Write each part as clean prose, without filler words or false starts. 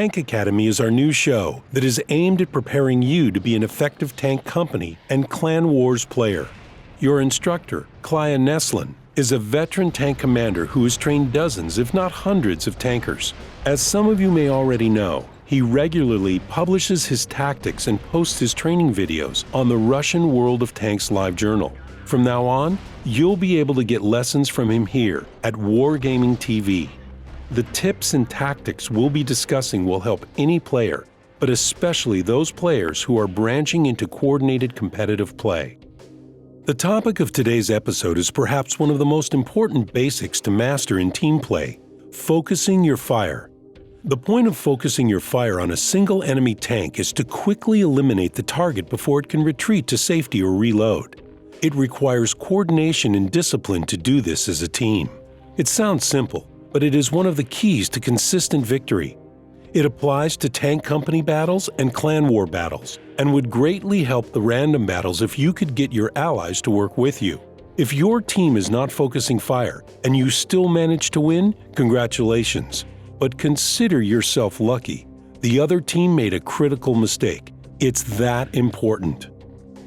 Tank Academy is our new show that is aimed at preparing you to be an effective tank company and Clan Wars player. Your instructor, Klaya Neslin, is a veteran tank commander who has trained dozens, if not hundreds, of tankers. As some of you may already know, he regularly publishes his tactics and posts his training videos on the Russian World of Tanks live journal. From now on, you'll be able to get lessons from him here at Wargaming TV. The tips and tactics we'll be discussing will help any player, but especially those players who are branching into coordinated competitive play. The topic of today's episode is perhaps one of the most important basics to master in team play: focusing your fire. The point of focusing your fire on a single enemy tank is to quickly eliminate the target before it can retreat to safety or reload. It requires coordination and discipline to do this as a team. It sounds simple, but it is one of the keys to consistent victory. It applies to tank company battles and clan war battles, and would greatly help the random battles if you could get your allies to work with you. If your team is not focusing fire and you still manage to win, congratulations. But consider yourself lucky. The other team made a critical mistake. It's that important.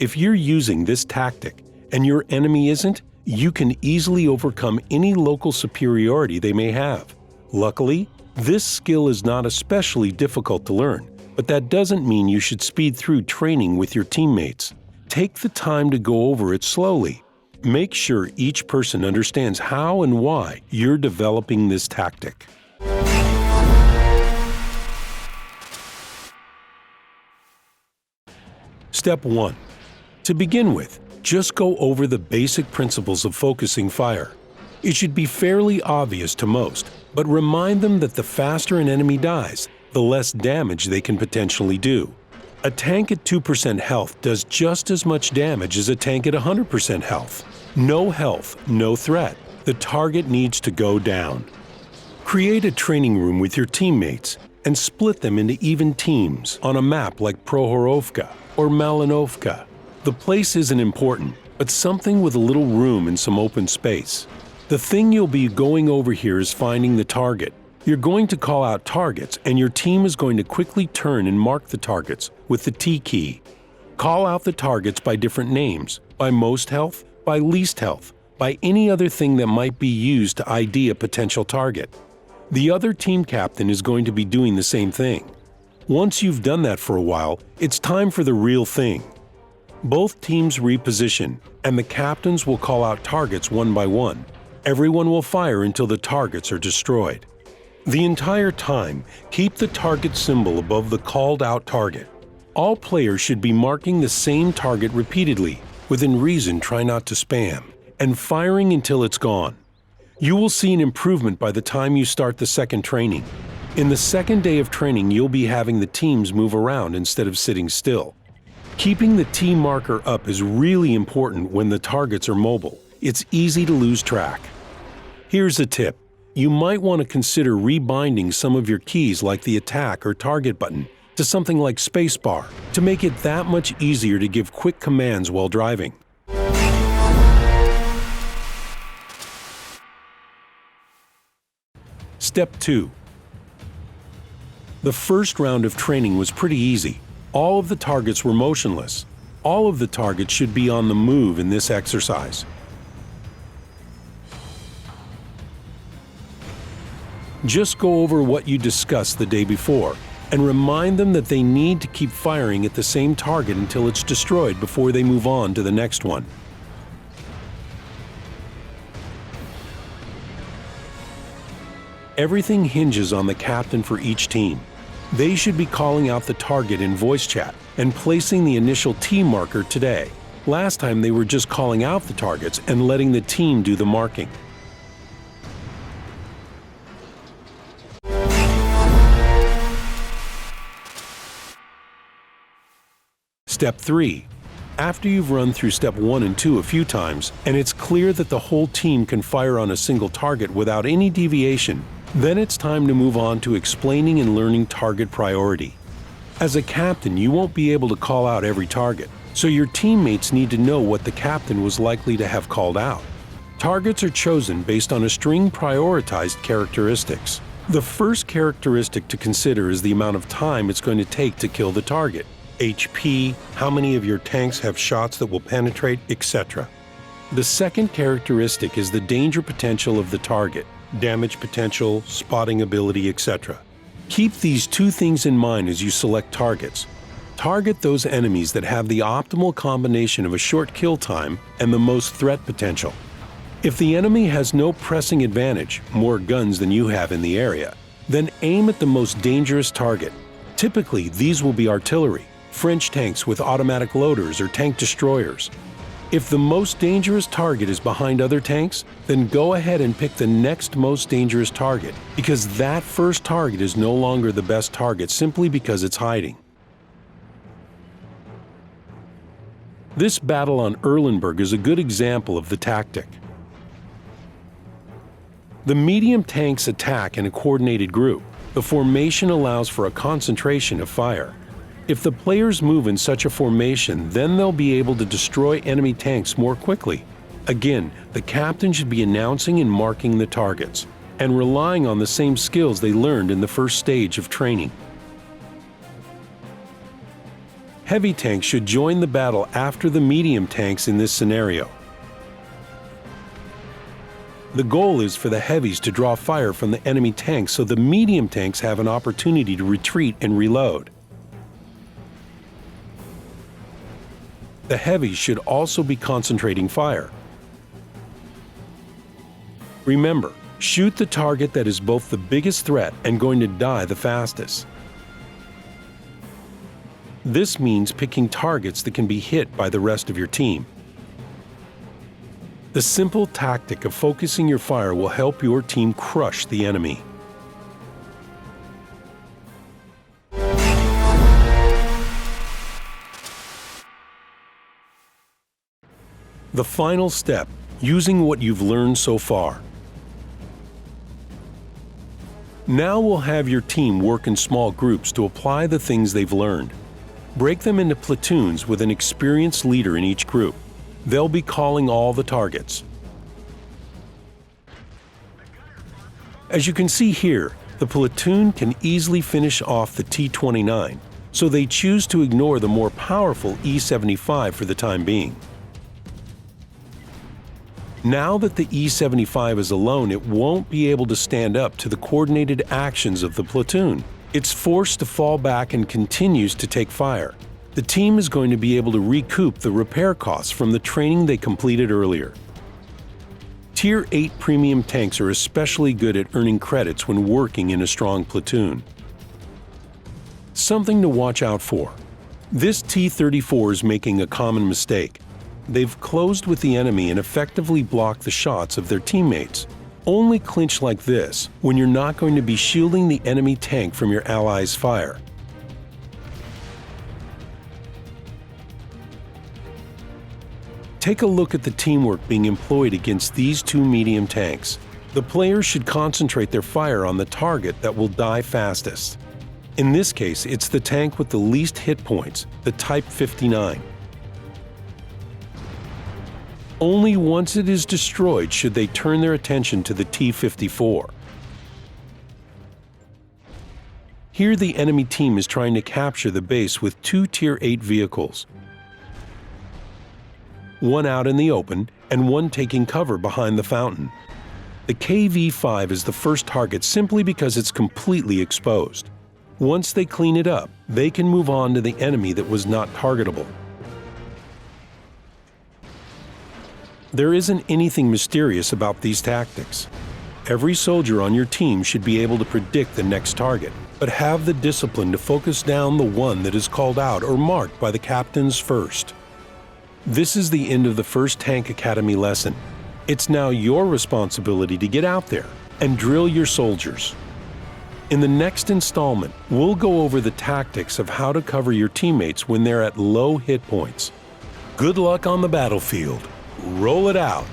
If you're using this tactic and your enemy isn't, you can easily overcome any local superiority they may have. Luckily, this skill is not especially difficult to learn, but that doesn't mean you should speed through training with your teammates. Take the time to go over it slowly. Make sure each person understands how and why you're developing this tactic. Step 1. To begin with, just go over the basic principles of focusing fire. It should be fairly obvious to most, but remind them that the faster an enemy dies, the less damage they can potentially do. A tank at 2% health does just as much damage as a tank at 100% health. No health, no threat. The target needs to go down. Create a training room with your teammates and split them into even teams on a map like Prohorovka or Malinovka. The place isn't important, but something with a little room and some open space. The thing you'll be going over here is finding the target. You're going to call out targets, and your team is going to quickly turn and mark the targets with the T key. Call out the targets by different names, by most health, by least health, by any other thing that might be used to ID a potential target. The other team captain is going to be doing the same thing. Once you've done that for a while, it's time for the real thing. Both teams reposition, and the captains will call out targets one by one. Everyone will fire until the targets are destroyed. The entire time, keep the target symbol above the called-out target. All players should be marking the same target repeatedly. Within reason, try not to spam, and firing until it's gone. You will see an improvement by the time you start the second training. In the second day of training, you'll be having the teams move around instead of sitting still. Keeping the T marker up is really important when the targets are mobile. It's easy to lose track. Here's a tip. You might want to consider rebinding some of your keys like the attack or target button to something like spacebar to make it that much easier to give quick commands while driving. Step 2. The first round of training was pretty easy. All of the targets were motionless. All of the targets should be on the move in this exercise. Just go over what you discussed the day before and remind them that they need to keep firing at the same target until it's destroyed before they move on to the next one. Everything hinges on the captain for each team. They should be calling out the target in voice chat and placing the initial T marker today. Last time they were just calling out the targets and letting the team do the marking. Step 3. After you've run through Step 1 and 2 a few times, and it's clear that the whole team can fire on a single target without any deviation, then it's time to move on to explaining and learning target priority. As a captain, you won't be able to call out every target, so your teammates need to know what the captain was likely to have called out. Targets are chosen based on a string prioritized characteristics. The first characteristic to consider is the amount of time it's going to take to kill the target. HP, how many of your tanks have shots that will penetrate, etc. The second characteristic is the danger potential of the target, damage potential, spotting ability, etc. Keep these two things in mind as you select targets. Target those enemies that have the optimal combination of a short kill time and the most threat potential. If the enemy has no pressing advantage, more guns than you have in the area, then aim at the most dangerous target. Typically, these will be artillery, French tanks with automatic loaders or tank destroyers. If the most dangerous target is behind other tanks, then go ahead and pick the next most dangerous target, because that first target is no longer the best target simply because it's hiding. This battle on Erlenberg is a good example of the tactic. The medium tanks attack in a coordinated group. The formation allows for a concentration of fire. If the players move in such a formation, then they'll be able to destroy enemy tanks more quickly. Again, the captain should be announcing and marking the targets, and relying on the same skills they learned in the first stage of training. Heavy tanks should join the battle after the medium tanks in this scenario. The goal is for the heavies to draw fire from the enemy tanks so the medium tanks have an opportunity to retreat and reload. The heavies should also be concentrating fire. Remember, shoot the target that is both the biggest threat and going to die the fastest. This means picking targets that can be hit by the rest of your team. The simple tactic of focusing your fire will help your team crush the enemy. The final step, using what you've learned so far. Now we'll have your team work in small groups to apply the things they've learned. Break them into platoons with an experienced leader in each group. They'll be calling all the targets. As you can see here, the platoon can easily finish off the T-29, so they choose to ignore the more powerful E-75 for the time being. Now that the E-75 is alone, it won't be able to stand up to the coordinated actions of the platoon. It's forced to fall back and continues to take fire. The team is going to be able to recoup the repair costs from the training they completed earlier. Tier 8 premium tanks are especially good at earning credits when working in a strong platoon. Something to watch out for. This T-34 is making a common mistake. They've closed with the enemy and effectively blocked the shots of their teammates. Only clinch like this when you're not going to be shielding the enemy tank from your allies' fire. Take a look at the teamwork being employed against these two medium tanks. The players should concentrate their fire on the target that will die fastest. In this case, it's the tank with the least hit points, the Type 59. Only once it is destroyed should they turn their attention to the T-54. Here the enemy team is trying to capture the base with two Tier 8 vehicles. One out in the open and one taking cover behind the fountain. The KV-5 is the first target simply because it's completely exposed. Once they clean it up, they can move on to the enemy that was not targetable. There isn't anything mysterious about these tactics. Every soldier on your team should be able to predict the next target, but have the discipline to focus down the one that is called out or marked by the captains first. This is the end of the first Tank Academy lesson. It's now your responsibility to get out there and drill your soldiers. In the next installment, we'll go over the tactics of how to cover your teammates when they're at low hit points. Good luck on the battlefield. Roll it out.